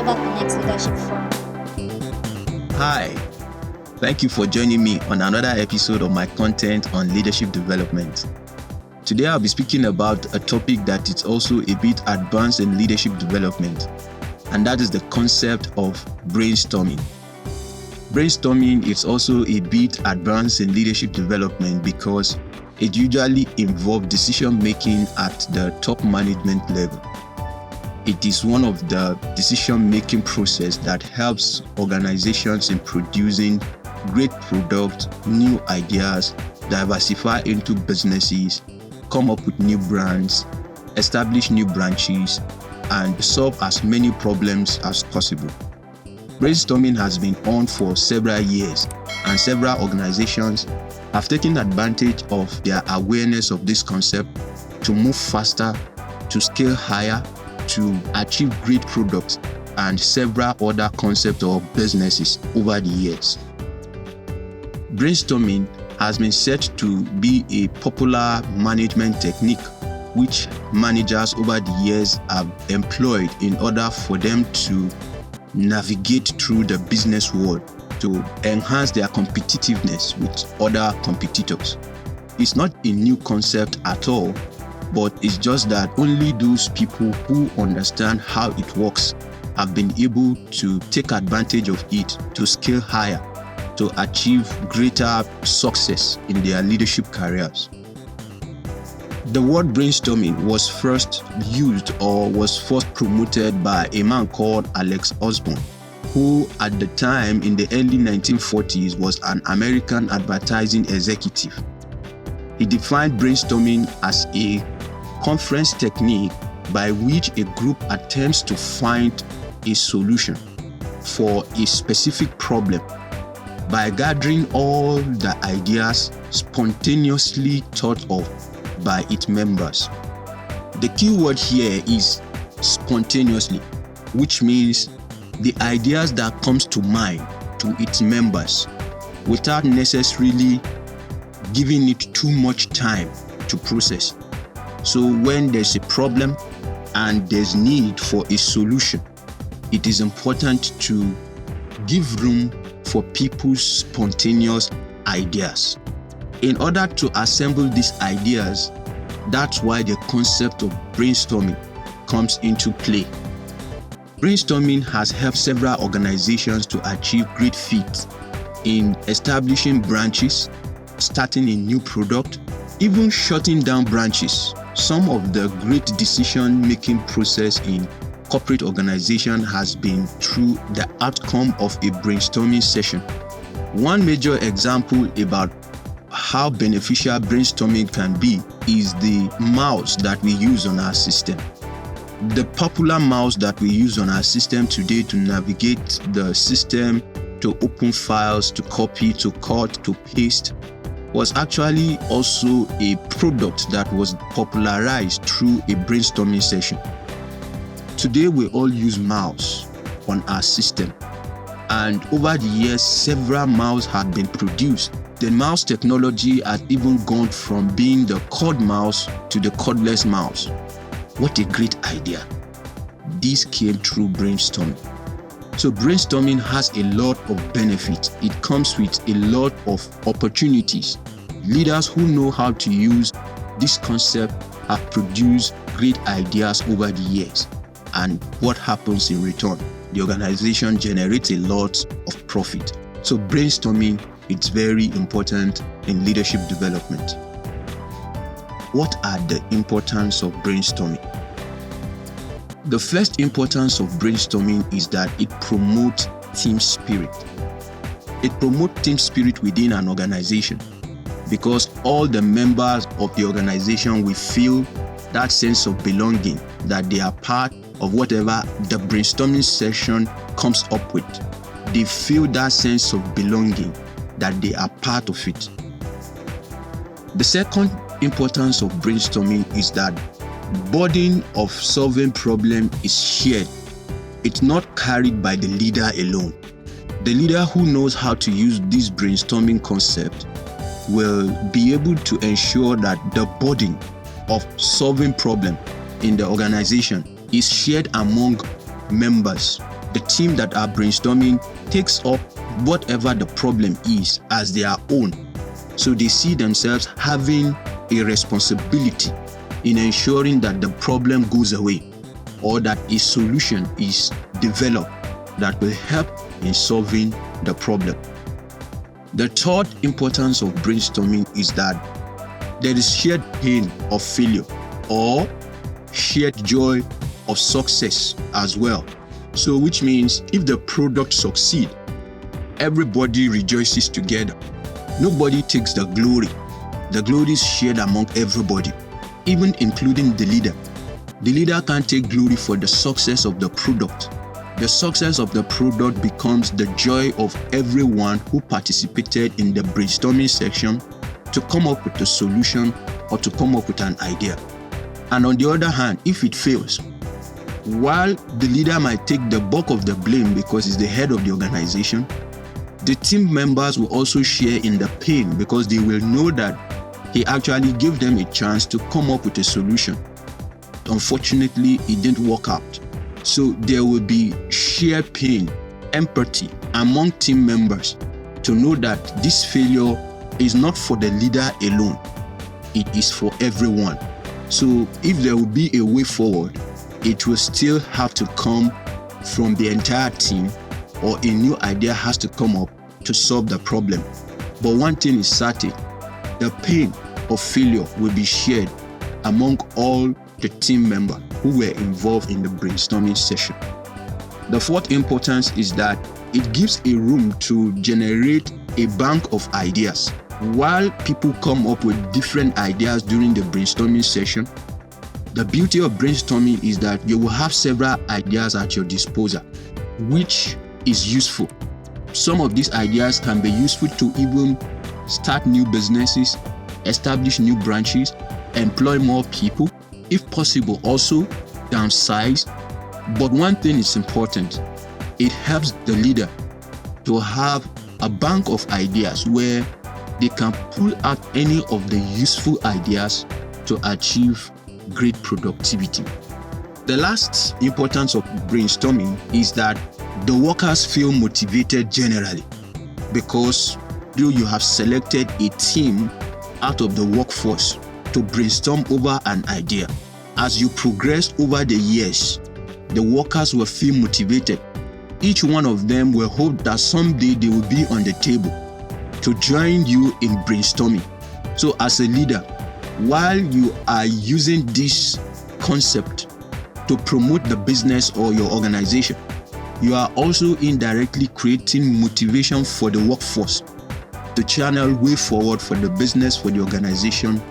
About the next leadership forum. Hi, thank you for joining me on another episode of my content on leadership development. Today I'll be speaking about a topic that is also a bit advanced in leadership development, and that is the concept of brainstorming. Brainstorming is also a bit advanced in leadership development because it usually involves decision making at the top management level. It is one of the decision-making process that helps organizations in producing great products, new ideas, diversify into businesses, come up with new brands, establish new branches, and solve as many problems as possible. Brainstorming has been on for several years, and several organizations have taken advantage of their awareness of this concept to move faster, to scale higher, to achieve great products, and several other concepts or businesses over the years. Brainstorming has been said to be a popular management technique which managers over the years have employed in order for them to navigate through the business world to enhance their competitiveness with other competitors. It's not a new concept at all, but it's just that only those people who understand how it works have been able to take advantage of it to scale higher, to achieve greater success in their leadership careers. The word brainstorming was first used or was first promoted by a man called Alex Osborne, who at the time in the early 1940s was an American advertising executive. He defined brainstorming as a conference technique by which a group attempts to find a solution for a specific problem by gathering all the ideas spontaneously thought of by its members. The key word here is spontaneously, which means the ideas that comes to mind to its members without necessarily giving it too much time to process. So when there's a problem and there's need for a solution, it is important to give room for people's spontaneous ideas. In order to assemble these ideas, that's why the concept of brainstorming comes into play. Brainstorming has helped several organizations to achieve great feats in establishing branches, starting a new product, even shutting down branches. Some of the great decision-making process in corporate organization has been through the outcome of a brainstorming session. One major example about how beneficial brainstorming can be is the mouse that we use on our system. The popular mouse that we use on our system today to navigate the system, to open files, to copy, to cut, to paste, was actually also a product that was popularized through a brainstorming session. Today we all use mouse on our system, and over the years several mouse have been produced. The mouse technology has even gone from being the cord mouse to the cordless mouse. What a great idea. This came through brainstorming. So brainstorming has a lot of benefits. It comes with a lot of opportunities. Leaders who know how to use this concept have produced great ideas over the years. And what happens in return? The organization generates a lot of profit. So brainstorming is very important in leadership development. What are the importance of brainstorming? The first importance of brainstorming is that it promotes team spirit. It promotes team spirit within an organization because all the members of the organization will feel that sense of belonging, that they are part of whatever the brainstorming session comes up with. They feel that sense of belonging, that they are part of it. The second importance of brainstorming is that burden of solving problem is shared. It's not carried by the leader alone. The leader who knows how to use this brainstorming concept will be able to ensure that the burden of solving problem in the organization is shared among members. The team that are brainstorming takes up whatever the problem is as their own. So they see themselves having a responsibility in ensuring that the problem goes away or that a solution is developed that will help in solving the problem. The third importance of brainstorming is that there is shared pain of failure or shared joy of success as well. So which means if the product succeeds, everybody rejoices together. Nobody takes the glory. The glory is shared among everybody, even including the leader. The leader can't take glory for the success of the product. The success of the product becomes the joy of everyone who participated in the brainstorming section to come up with a solution or to come up with an idea. And on the other hand, if it fails, while the leader might take the bulk of the blame because he's the head of the organization, the team members will also share in the pain because they will know that he actually gave them a chance to come up with a solution. Unfortunately, it didn't work out. So there will be shared pain, empathy among team members to know that this failure is not for the leader alone. It is for everyone. So if there will be a way forward, it will still have to come from the entire team, or a new idea has to come up to solve the problem. But one thing is certain, the pain of failure will be shared among all the team members who were involved in the brainstorming session. The fourth importance is that it gives a room to generate a bank of ideas. While people come up with different ideas during the brainstorming session, the beauty of brainstorming is that you will have several ideas at your disposal, which is useful. Some of these ideas can be useful to even start new businesses, establish new branches, employ more people, if possible also downsize. But one thing is important, it helps the leader to have a bank of ideas where they can pull out any of the useful ideas to achieve great productivity. The last importance of brainstorming is that the workers feel motivated generally, because though you have selected a team out of the workforce to brainstorm over an idea, as you progress over the years, the workers will feel motivated. Each one of them will hope that someday they will be on the table to join you in brainstorming. So as a leader, while you are using this concept to promote the business or your organization, you are also indirectly creating motivation for the workforce to channel way forward for the business, for the organization,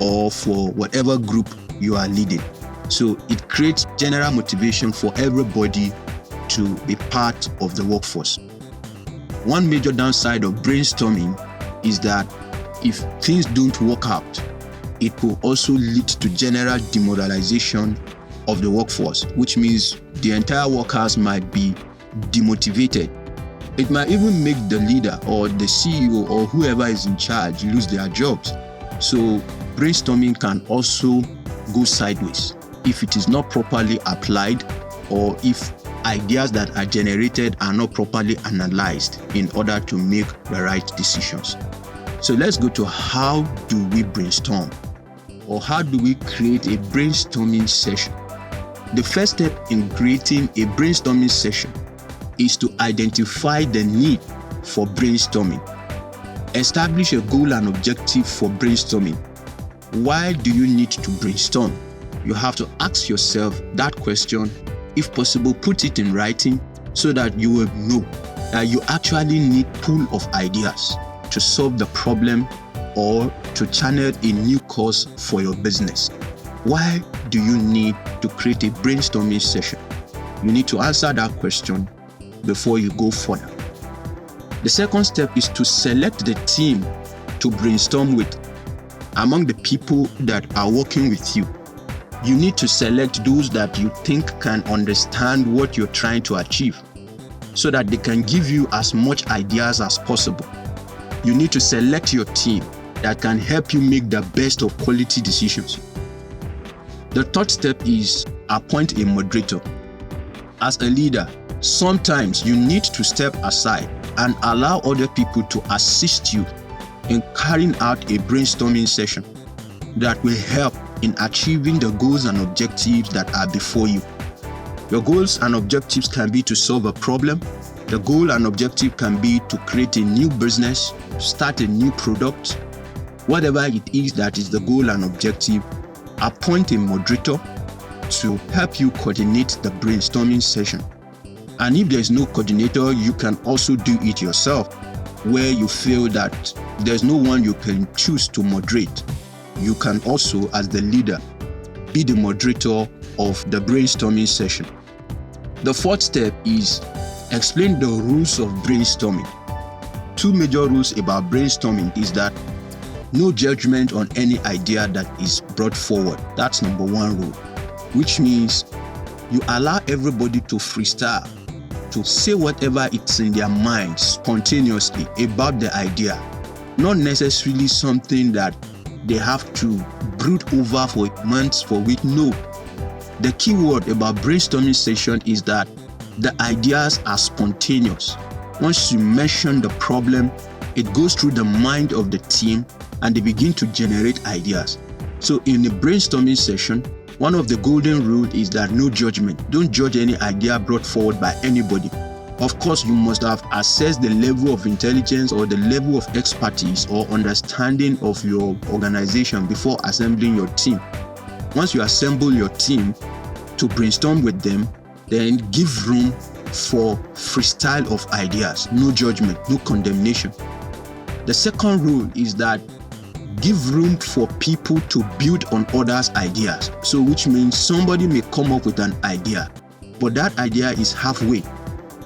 or for whatever group you are leading. So it creates general motivation for everybody to be part of the workforce. One major downside of brainstorming is that if things don't work out, it will also lead to general demoralization of the workforce, which means the entire workers might be demotivated. It might even make the leader or the CEO or whoever is in charge lose their jobs. So brainstorming can also go sideways if it is not properly applied, or if ideas that are generated are not properly analyzed in order to make the right decisions. So let's go to how do we brainstorm, or how do we create a brainstorming session. The first step in creating a brainstorming session is to identify the need for brainstorming. Establish a goal and objective for brainstorming. Why do you need to brainstorm? You have to ask yourself that question. If possible, put it in writing so that you will know that you actually need pool of ideas to solve the problem or to channel a new course for your business. Why do you need to create a brainstorming session? You need to answer that question before you go further. The second step is to select the team to brainstorm with. Among the people that are working with you, you need to select those that you think can understand what you're trying to achieve, so that they can give you as much ideas as possible. You need to select your team that can help you make the best of quality decisions. The third step is appoint a moderator. As a leader, sometimes you need to step aside and allow other people to assist you in carrying out a brainstorming session that will help in achieving the goals and objectives that are before you. Your goals and objectives can be to solve a problem. The goal and objective can be to create a new business, start a new product. Whatever it is that is the goal and objective, appoint a moderator to help you coordinate the brainstorming session. And if there is no coordinator, you can also do it yourself, where you feel that there's no one you can choose to moderate. You can also, as the leader, be the moderator of the brainstorming session. The fourth step is explain the rules of brainstorming. Two major rules about brainstorming is that no judgment on any idea that is brought forward. That's number one rule, which means you allow everybody to freestyle, to say whatever it's in their mind spontaneously about the idea, not necessarily something that they have to brood over for months for weeks. No. The key word about brainstorming session is that the ideas are spontaneous. Once you mention the problem, it goes through the mind of the team and they begin to generate ideas. So in a brainstorming session, one of the golden rules is that no judgment. Don't judge any idea brought forward by anybody. Of course, you must have assessed the level of intelligence or the level of expertise or understanding of your organization before assembling your team. Once you assemble your team to brainstorm with them, then give room for freestyle of ideas, no judgment, no condemnation. The second rule is that give room for people to build on others' ideas. So which means somebody may come up with an idea, but that idea is halfway.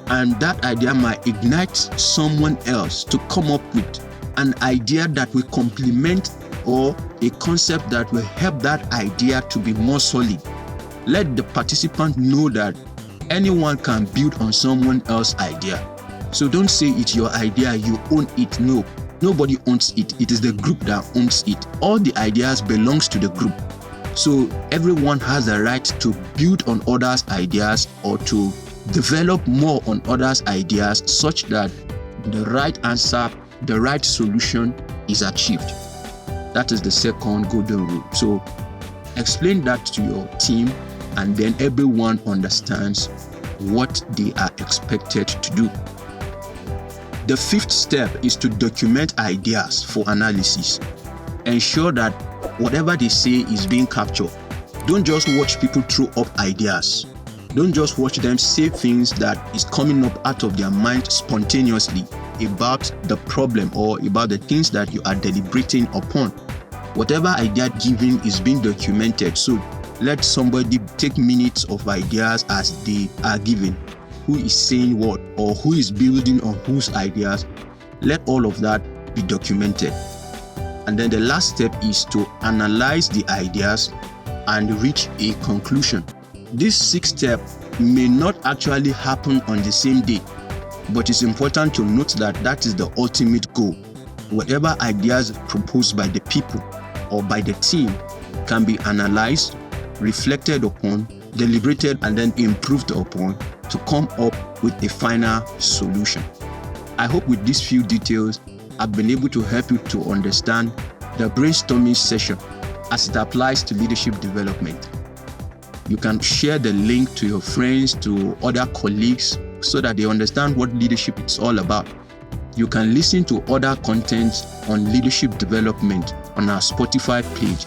And that idea might ignite someone else to come up with an idea that will complement or a concept that will help that idea to be more solid. Let the participant know that anyone can build on someone else's idea. So don't say it's your idea, you own it. No, nobody owns it. It is the group that owns it. All the ideas belongs to the group. So everyone has the right to build on others' ideas or to develop more on others' ideas such that the right answer, the right solution is achieved. That is the second golden rule. So explain that to your team and then everyone understands what they are expected to do. The fifth step is to document ideas for analysis. Ensure that whatever they say is being captured. Don't just watch people throw up ideas. Don't just watch them say things that is coming up out of their mind spontaneously about the problem or about the things that you are deliberating upon. Whatever idea given is being documented. So let somebody take minutes of ideas as they are given. Who is saying what or who is building on whose ideas. Let all of that be documented. And then the last step is to analyze the ideas and reach a conclusion. This sixth step may not actually happen on the same day, but it's important to note that that is the ultimate goal. Whatever ideas proposed by the people or by the team can be analyzed, reflected upon, deliberated, and then improved upon to come up with a final solution. I hope with these few details, I've been able to help you to understand the brainstorming session as it applies to leadership development. You can share the link to your friends, to other colleagues, so that they understand what leadership is all about. You can listen to other contents on leadership development on our Spotify page.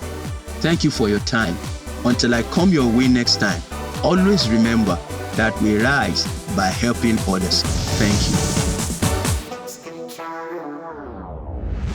Thank you for your time. Until I come your way next time, always remember that we rise by helping others. Thank you.